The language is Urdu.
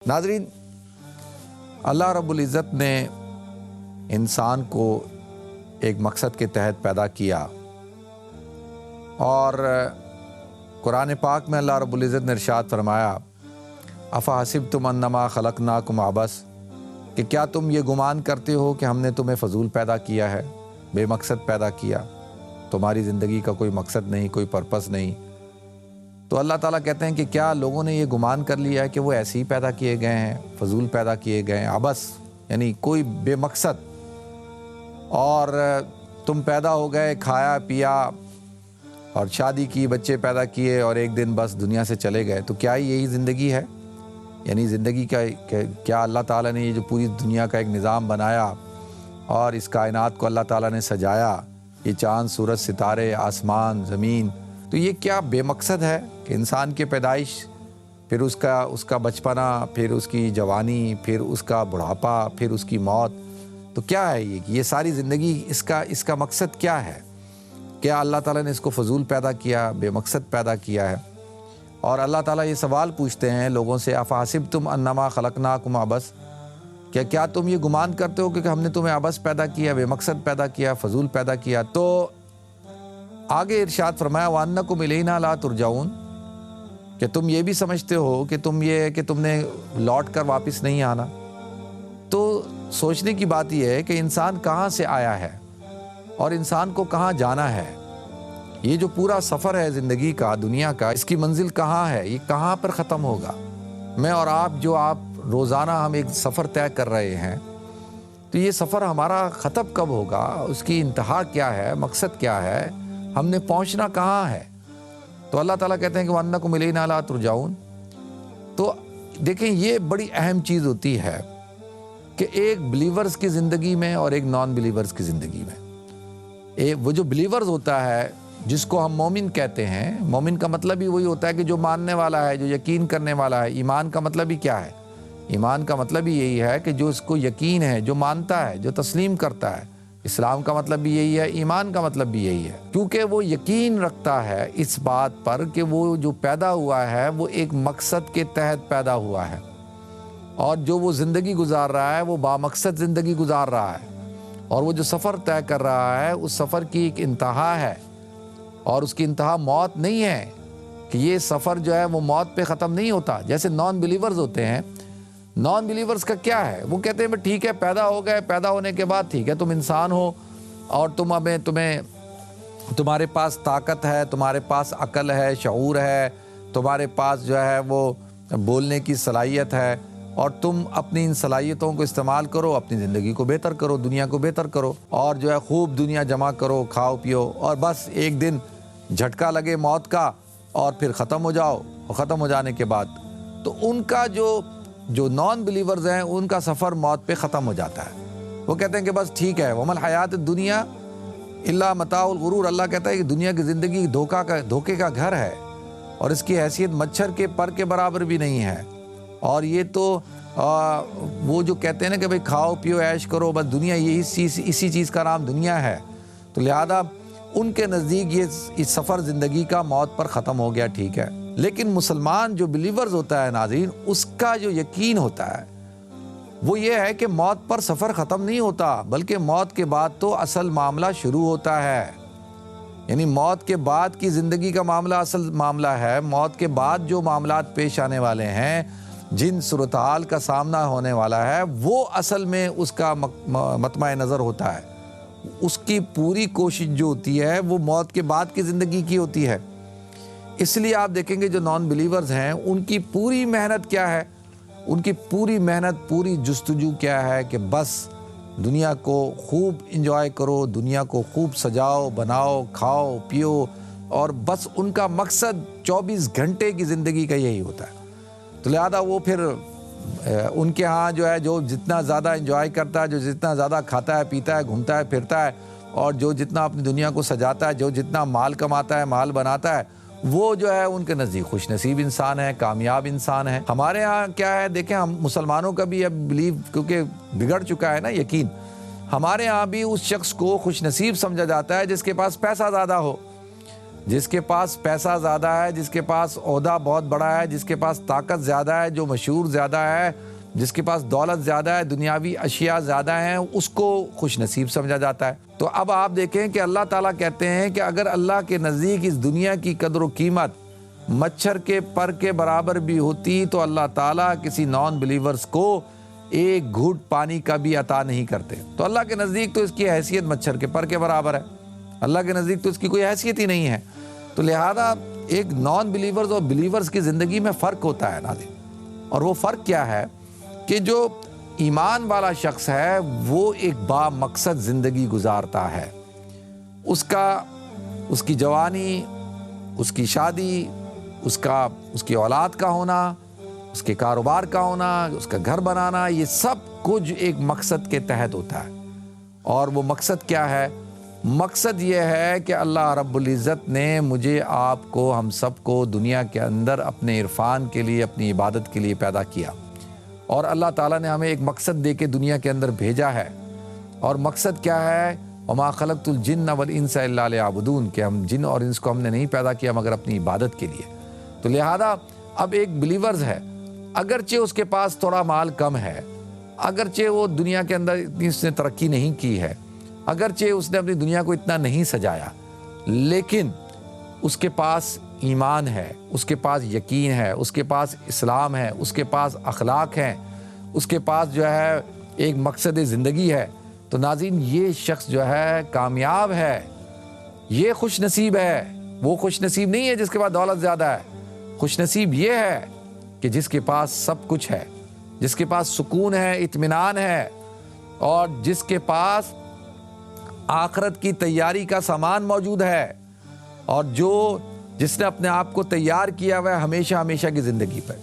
ناظرین، اللہ رب العزت نے انسان کو ایک مقصد کے تحت پیدا کیا، اور قرآن پاک میں اللہ رب العزت نے ارشاد فرمایا افحسبتم انما خلقناکم عبث، کہ کیا تم یہ گمان کرتے ہو کہ ہم نے تمہیں فضول پیدا کیا ہے، بے مقصد پیدا کیا، تمہاری زندگی کا کوئی مقصد نہیں، کوئی پرپس نہیں۔ تو اللہ تعالیٰ کہتے ہیں کہ کیا لوگوں نے یہ گمان کر لیا ہے کہ وہ ایسے ہی پیدا کیے گئے ہیں، فضول پیدا کیے گئے ہیں، عبث یعنی کوئی بے مقصد، اور تم پیدا ہو گئے، کھایا پیا اور شادی کی، بچے پیدا کیے اور ایک دن بس دنیا سے چلے گئے، تو کیا یہی زندگی ہے؟ یعنی زندگی کا کیا اللہ تعالیٰ نے یہ جو پوری دنیا کا ایک نظام بنایا اور اس کائنات کو اللہ تعالیٰ نے سجایا، یہ چاند سورج ستارے آسمان زمین، تو یہ کیا بے مقصد ہے کہ انسان کی پیدائش، پھر اس کا بچپنا، پھر اس کی جوانی، پھر اس کا بڑھاپا، پھر اس کی موت، تو کیا ہے یہ ساری زندگی، اس کا مقصد کیا ہے؟ کیا اللہ تعالیٰ نے اس کو فضول پیدا کیا، بے مقصد پیدا کیا ہے؟ اور اللہ تعالیٰ یہ سوال پوچھتے ہیں لوگوں سے افحسبتم انما خلقناکم عبث، کیا تم یہ گمان کرتے ہو کہ ہم نے تمہیں عبث پیدا کیا، بے مقصد پیدا کیا، فضول پیدا کیا؟ تو آگے ارشاد فرمایا وَأَنَّكُمْ إِلَيْنَا لَا تُرْجَعُونَ، کہ تم یہ بھی سمجھتے ہو کہ تم نے لوٹ کر واپس نہیں آنا۔ تو سوچنے کی بات یہ ہے کہ انسان کہاں سے آیا ہے اور انسان کو کہاں جانا ہے؟ یہ جو پورا سفر ہے زندگی کا، دنیا کا، اس کی منزل کہاں ہے؟ یہ کہاں پر ختم ہوگا؟ میں اور آپ روزانہ ہم ایک سفر طے کر رہے ہیں، تو یہ سفر ہمارا ختم کب ہوگا؟ اس کی انتہا کیا ہے؟ مقصد کیا ہے؟ ہم نے پہنچنا کہاں ہے؟ تو اللہ تعالیٰ کہتے ہیں کہ وَأَنَّكُمْ إِلَيْنَا لَا تُرْجَعُونَ۔ تو دیکھیں، یہ بڑی اہم چیز ہوتی ہے کہ ایک بلیورز کی زندگی میں اور ایک نان بلیورز کی زندگی میں، وہ جو بلیورز ہوتا ہے جس کو ہم مومن کہتے ہیں، مومن کا مطلب ہی وہی ہوتا ہے کہ جو ماننے والا ہے، جو یقین کرنے والا ہے۔ ایمان کا مطلب ہی کیا ہے؟ ایمان کا مطلب ہی یہی ہے کہ جو اس کو یقین ہے، جو مانتا ہے، جو تسلیم کرتا ہے۔ اسلام کا مطلب بھی یہی ہے، ایمان کا مطلب بھی یہی ہے، کیونکہ وہ یقین رکھتا ہے اس بات پر کہ وہ جو پیدا ہوا ہے وہ ایک مقصد کے تحت پیدا ہوا ہے، اور جو وہ زندگی گزار رہا ہے وہ بامقصد زندگی گزار رہا ہے، اور وہ جو سفر طے کر رہا ہے اس سفر کی ایک انتہا ہے، اور اس کی انتہا موت نہیں ہے، کہ یہ سفر جو ہے وہ موت پہ ختم نہیں ہوتا۔ جیسے نان بلیورز ہوتے ہیں، نان بلیورز کا کیا ہے؟ وہ کہتے ہیں ٹھیک ہے، پیدا ہو گئے، پیدا ہونے کے بعد ٹھیک ہے، تم انسان ہو، اور تمہارے پاس طاقت ہے، تمہارے پاس عقل ہے، شعور ہے، تمہارے پاس جو ہے وہ بولنے کی صلاحیت ہے، اور تم اپنی ان صلاحیتوں کو استعمال کرو، اپنی زندگی کو بہتر کرو، دنیا کو بہتر کرو، اور جو ہے خوب دنیا جمع کرو، کھاؤ پیو، اور بس ایک دن جھٹکا لگے موت کا اور پھر ختم ہو جاؤ، اور ختم ہو جانے کے بعد تو ان کا جو نان بلیورز ہیں ان کا سفر موت پہ ختم ہو جاتا ہے۔ وہ کہتے ہیں کہ بس ٹھیک ہے، وَمَا الْحَيَاةُ الدُّنْيَا إِلَّا مَتَاعُ الْغُرُورِ، اللہ کہتا ہے کہ دنیا کی زندگی دھوکے کا گھر ہے، اور اس کی حیثیت مچھر کے پر کے برابر بھی نہیں ہے۔ اور یہ تو وہ جو کہتے ہیں نا کہ بھئی کھاؤ پیو عیش کرو، بس دنیا اسی چیز کا نام دنیا ہے، تو لہذا ان کے نزدیک یہ سفر زندگی کا موت پر ختم ہو گیا، ٹھیک ہے۔ لیکن مسلمان جو بلیورز ہوتا ہے ناظرین، اس کا جو یقین ہوتا ہے وہ یہ ہے کہ موت پر سفر ختم نہیں ہوتا، بلکہ موت کے بعد تو اصل معاملہ شروع ہوتا ہے۔ یعنی موت کے بعد کی زندگی کا معاملہ اصل معاملہ ہے، موت کے بعد جو معاملات پیش آنے والے ہیں، جن صورتحال کا سامنا ہونے والا ہے، وہ اصل میں اس کا مطمع نظر ہوتا ہے۔ اس کی پوری کوشش جو ہوتی ہے وہ موت کے بعد کی زندگی کی ہوتی ہے۔ اس لیے آپ دیکھیں گے جو نان بلیورز ہیں ان کی پوری محنت کیا ہے؟ ان کی پوری محنت، پوری جستجو کیا ہے کہ بس دنیا کو خوب انجوائے کرو، دنیا کو خوب سجاؤ بناؤ، کھاؤ پیو، اور بس ان کا مقصد 24 گھنٹے کی زندگی کا یہی ہوتا ہے۔ تو لہذا وہ پھر ان کے ہاں جو ہے جو جتنا زیادہ انجوائے کرتا ہے، جو جتنا زیادہ کھاتا ہے پیتا ہے، گھومتا ہے پھرتا ہے، اور جو جتنا اپنی دنیا کو سجاتا ہے، جو جتنا مال کماتا ہے، مال بناتا ہے، وہ جو ہے ان کے نزدیک خوش نصیب انسان ہے، کامیاب انسان ہے۔ ہمارے ہاں کیا ہے؟ دیکھیں، ہم مسلمانوں کا بھی اب بلیو کیونکہ بگڑ چکا ہے نا یقین، ہمارے ہاں بھی اس شخص کو خوش نصیب سمجھا جاتا ہے جس کے پاس پیسہ زیادہ ہو، جس کے پاس پیسہ زیادہ ہے، جس کے پاس عہدہ بہت بڑا ہے، جس کے پاس طاقت زیادہ ہے، جو مشہور زیادہ ہے، جس کے پاس دولت زیادہ ہے، دنیاوی اشیاء زیادہ ہیں، اس کو خوش نصیب سمجھا جاتا ہے۔ تو اب آپ دیکھیں کہ اللہ تعالیٰ کہتے ہیں کہ اگر اللہ کے نزدیک اس دنیا کی قدر و قیمت مچھر کے پر کے برابر بھی ہوتی تو اللہ تعالیٰ کسی نان بلیورز کو ایک گھوٹ پانی کا بھی عطا نہیں کرتے۔ تو اللہ کے نزدیک تو اس کی حیثیت مچھر کے پر کے برابر ہے، اللہ کے نزدیک تو اس کی کوئی حیثیت ہی نہیں ہے۔ تو لہذا ایک نان بلیورز اور بلیورز کی زندگی میں فرق ہوتا ہے ناظرین، اور وہ فرق کیا ہے کہ جو ایمان والا شخص ہے وہ ایک با مقصد زندگی گزارتا ہے، اس کی جوانی، اس کی شادی، اس کی اولاد کا ہونا، اس کے کاروبار کا ہونا، اس کا گھر بنانا، یہ سب کچھ ایک مقصد کے تحت ہوتا ہے۔ اور وہ مقصد کیا ہے؟ مقصد یہ ہے کہ اللہ رب العزت نے مجھے، آپ کو، ہم سب کو دنیا کے اندر اپنے عرفان کے لیے، اپنی عبادت کے لیے پیدا کیا، اور اللہ تعالیٰ نے ہمیں ایک مقصد دے کے دنیا کے اندر بھیجا ہے۔ اور مقصد کیا ہے؟ وما خلقت الجن والانس الا لیعبدون، کہ ہم جن اور انس کو ہم نے نہیں پیدا کیا مگر اپنی عبادت کے لیے۔ تو لہذا اب ایک بلیورز ہے، اگرچہ اس کے پاس تھوڑا مال کم ہے، اگرچہ وہ دنیا کے اندر اتنی اس نے ترقی نہیں کی ہے، اگرچہ اس نے اپنی دنیا کو اتنا نہیں سجایا، لیکن اس کے پاس ایمان ہے، اس کے پاس یقین ہے، اس کے پاس اسلام ہے، اس کے پاس اخلاق ہیں، اس کے پاس جو ہے ایک مقصد زندگی ہے۔ تو ناظرین، یہ شخص جو ہے کامیاب ہے، یہ خوش نصیب ہے۔ وہ خوش نصیب نہیں ہے جس کے پاس دولت زیادہ ہے، خوش نصیب یہ ہے کہ جس کے پاس سب کچھ ہے، جس کے پاس سکون ہے، اطمینان ہے، اور جس کے پاس آخرت کی تیاری کا سامان موجود ہے، اور جس نے اپنے آپ کو تیار کیا ہوا ہے ہمیشہ ہمیشہ کی زندگی پر۔